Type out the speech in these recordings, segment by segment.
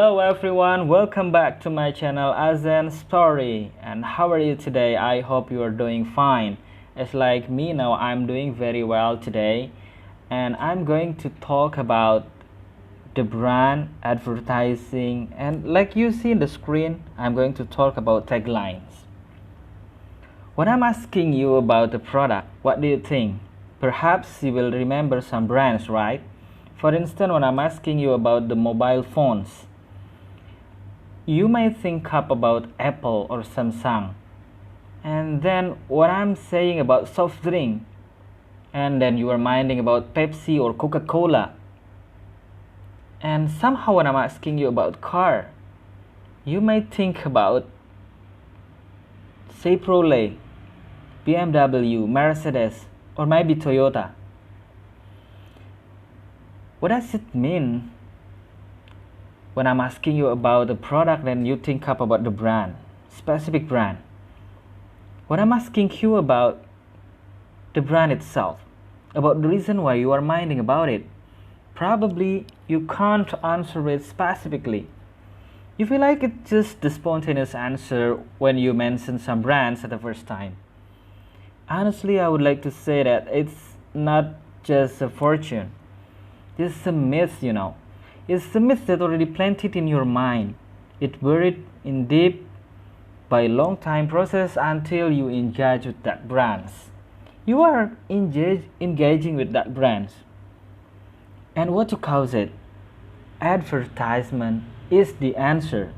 Hello everyone, welcome back to my channel Azan Story. And how are you today? I hope you are doing fine. It's like me now, I'm doing very well today. And I'm going to talk about the brand advertising, and like you see in the screen, I'm going to talk about taglines. When I'm asking you about the product, what do you think? Perhaps you will remember some brands, right? For instance, when I'm asking you about the mobile phones, you may think up about Apple or Samsung. And then what I'm saying about soft drink, and then you are minding about Pepsi or Coca-Cola. And somehow when I'm asking you about car, you may think about Chevrolet, BMW, Mercedes, or maybe Toyota. What does it mean when I'm asking you about the product, then you think up about the brand, specific brand? When I'm asking you about the brand itself, about the reason why you are minding about it, probably you can't answer it specifically. You feel like it's just the spontaneous answer when you mention some brands at the first time. Honestly, I would like to say that it's not just a fortune. It's a myth. It's a myth that already planted in your mind. It buried in deep by a long time process until you engage with that brands. You are engaging with that brands. And what to cause it? Advertisement is the answer.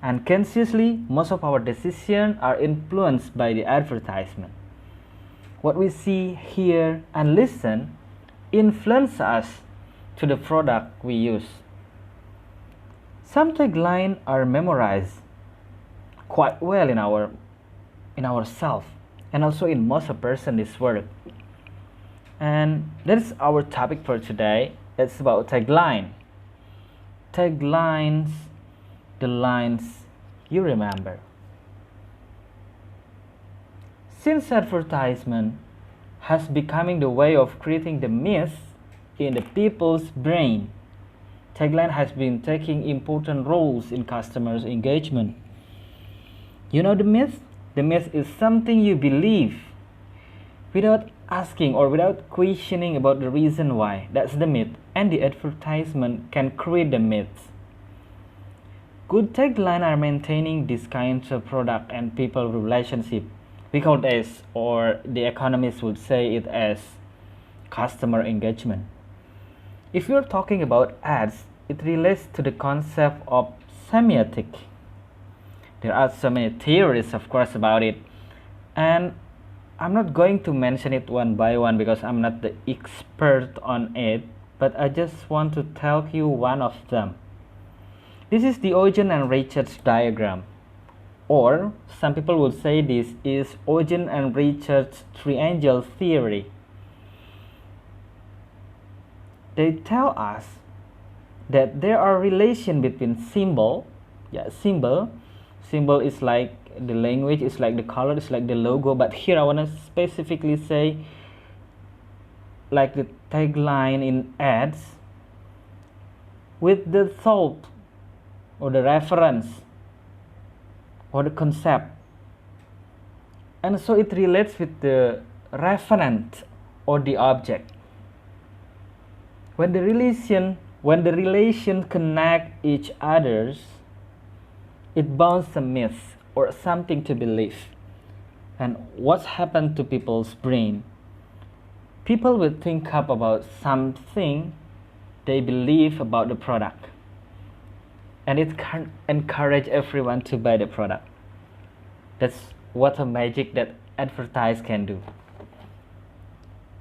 Unconsciously, most of our decisions are influenced by the advertisement. What we see, hear, and listen influence us to the product we use. Some taglines are memorized quite well in ourselves, and also in most of person this work. And that's our topic for today. It's about tagline. Taglines, the lines you remember. Since advertisement has becoming the way of creating the myth in the people's brain, tagline has been taking important roles in customers' engagement. You know the myth? The myth is something you believe without asking or without questioning about the reason why. That's the myth, and the advertisement can create the myths. Good tagline are maintaining these kinds of product and people relationship. We call this, or the economists would say it as, customer engagement. If you're talking about ads, it relates to the concept of semiotic. There are so many theories, of course, about it, and I'm not going to mention it one by one because I'm not the expert on it, but I just want to tell you one of them. This is the Ogden and Richards diagram, or some people would say this is Ogden and Richards triangle theory. They tell us that there are relations between symbol is like the language, is like the color, is like the logo, but here I want to specifically say like the tagline in ads with the thought or the reference or the concept, and so it relates with the referent or the object. When the relation connect each others, it bounds a myth or something to believe. And what's happened to people's brain? People will think up about something they believe about the product, and it can encourage everyone to buy the product. That's what a magic that advertise can do.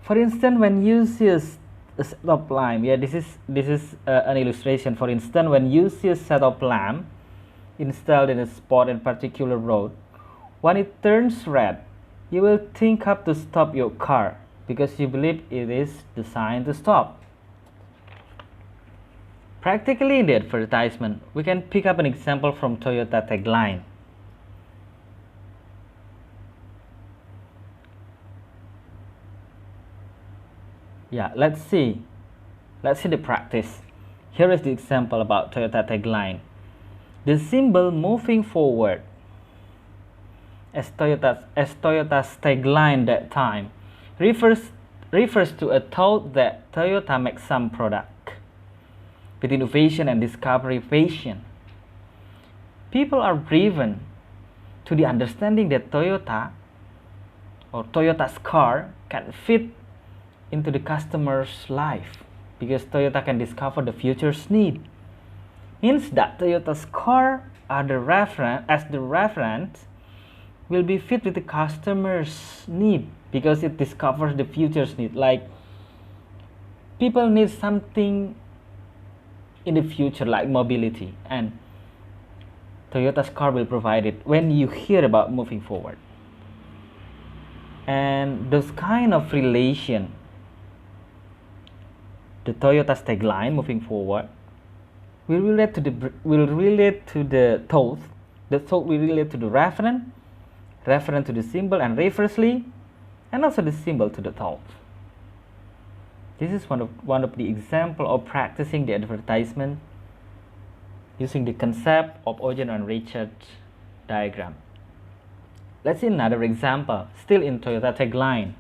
For instance, when you see a set of lamp, this is an illustration. For instance, when you see a set of lamp installed in a spot in particular road, when it turns red, you will think up to stop your car because you believe it is designed to stop. Practically in the advertisement, we can pick up an example from Toyota tagline. Let's see the practice. Here is the example about Toyota tagline. The symbol moving forward, as Toyota's tagline that time, refers to a thought that Toyota makes some product with innovation and discovery passion. People are driven to the understanding that Toyota or Toyota's car can fit into the customer's life, because Toyota can discover the future's need. Means that Toyota's car as the reference will be fit with the customer's need, because it discovers the future's need. Like, people need something in the future like mobility, and Toyota's car will provide it when you hear about moving forward. And those kind of relation, the Toyota's tagline moving forward will relate to the thought. The thought will relate to the reference to the symbol, and reversely, and also the symbol to the thought. This is one of the example of practicing the advertisement using the concept of Ogen and Richard diagram. Let's see another example, still in Toyota tagline.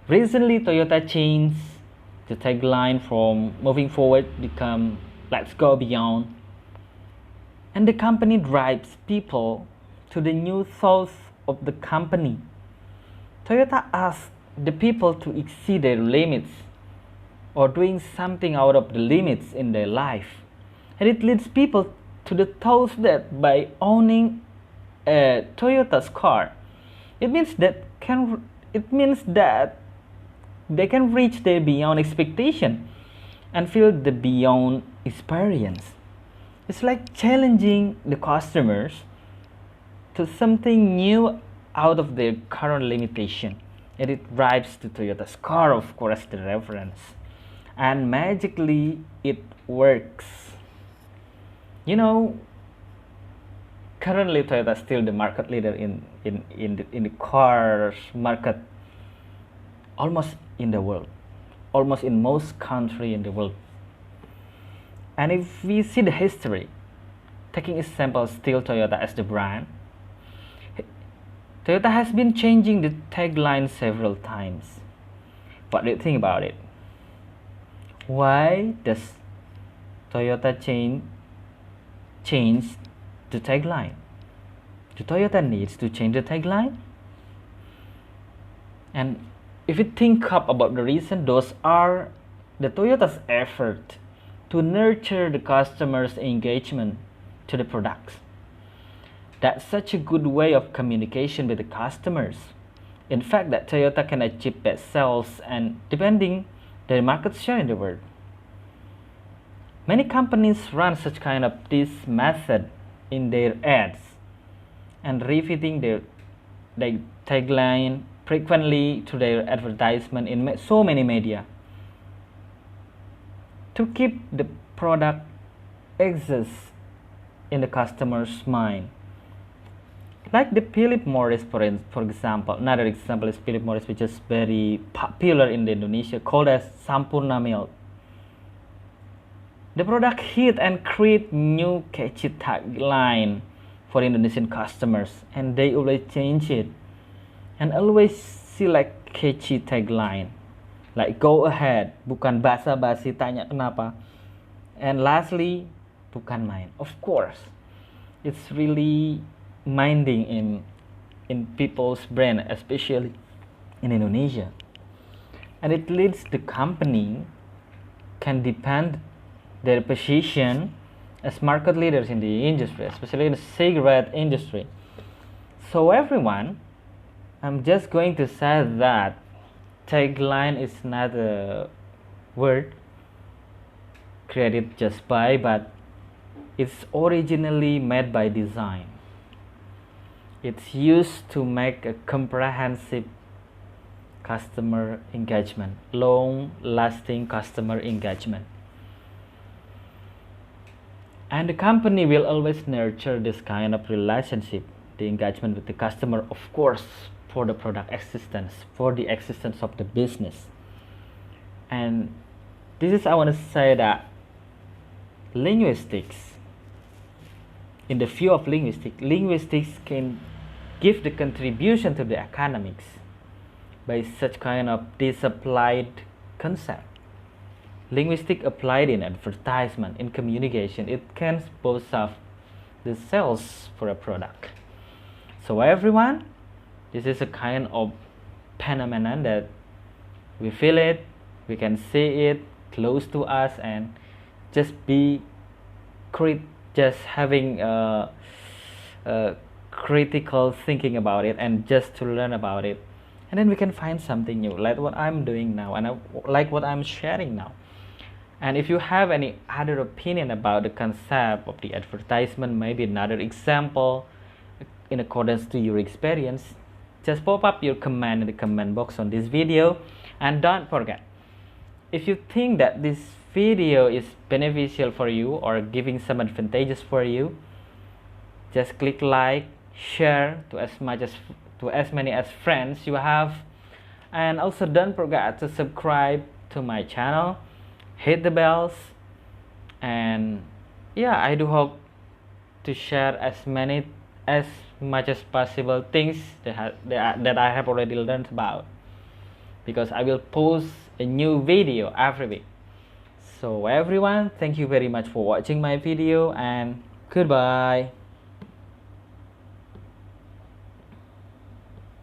Recently, Toyota changed the tagline from moving forward become let's go beyond. And the company drives people to the new thoughts of the company. Toyota asks the people to exceed their limits or doing something out of the limits in their life. And it leads people to the thoughts that by owning a Toyota's car, it means that they can reach their beyond expectation and feel the beyond experience. It's like challenging the customers to something new out of their current limitation. And it drives the Toyota's car, of course, the reference. And magically, it works. You know, currently Toyota is still the market leader in the cars market, almost in the world, almost in most countries in the world. And if we see the history, taking example still Toyota as the brand, Toyota has been changing the tagline several times. What do you think about it? Why does Toyota change the tagline? Do Toyota needs to change the tagline? And if you think up about the reason, those are the Toyota's effort to nurture the customer's engagement to the products. That's such a good way of communication with the customers. In fact, that Toyota can achieve best sales and depending their market share in the world. Many companies run such kind of this method in their ads and repeating their tagline frequently to their advertisement in so many media to keep the product exist in the customer's mind. Like the Philip Morris, for example. Another example is Philip Morris, which is very popular in Indonesia, called as Sampurna milk. The product hit and create new catchy tagline for Indonesian customers, and they always change it and always select catchy tagline like go ahead, bukan basa-basi tanya kenapa, and lastly bukan main. Of course, it's really minding in people's brain, especially in Indonesia, and it leads the company can depend their position as market leaders in the industry, especially in the cigarette industry. So everyone, I'm just going to say that tagline is not a word created just by, but it's originally made by design. It's used to make a comprehensive customer engagement, long-lasting customer engagement. And the company will always nurture this kind of relationship, the engagement with the customer, of course, for the product existence, for the existence of the business. And this is, I want to say that linguistics. In the view of linguistics can give the contribution to the academics by such kind of disapplied concept. Linguistic applied in advertisement, in communication, it can boost up the sales for a product. So everyone, this is a kind of phenomenon that we feel it, we can see it close to us, and just just having critical thinking about it, and just to learn about it, and then we can find something new, like what I'm doing now, and like what I'm sharing now. And if you have any other opinion about the concept of the advertisement, maybe another example in accordance to your experience, just pop up your comment in the comment box on this video. And don't forget, if you think that this video is beneficial for you or giving some advantages for you, just click like, share to as many as friends you have, and also don't forget to subscribe to my channel, hit the bells, and yeah, I do hope to share as much as possible things that I have already learned about, because I will post a new video every week. So everyone, thank you very much for watching my video, and goodbye.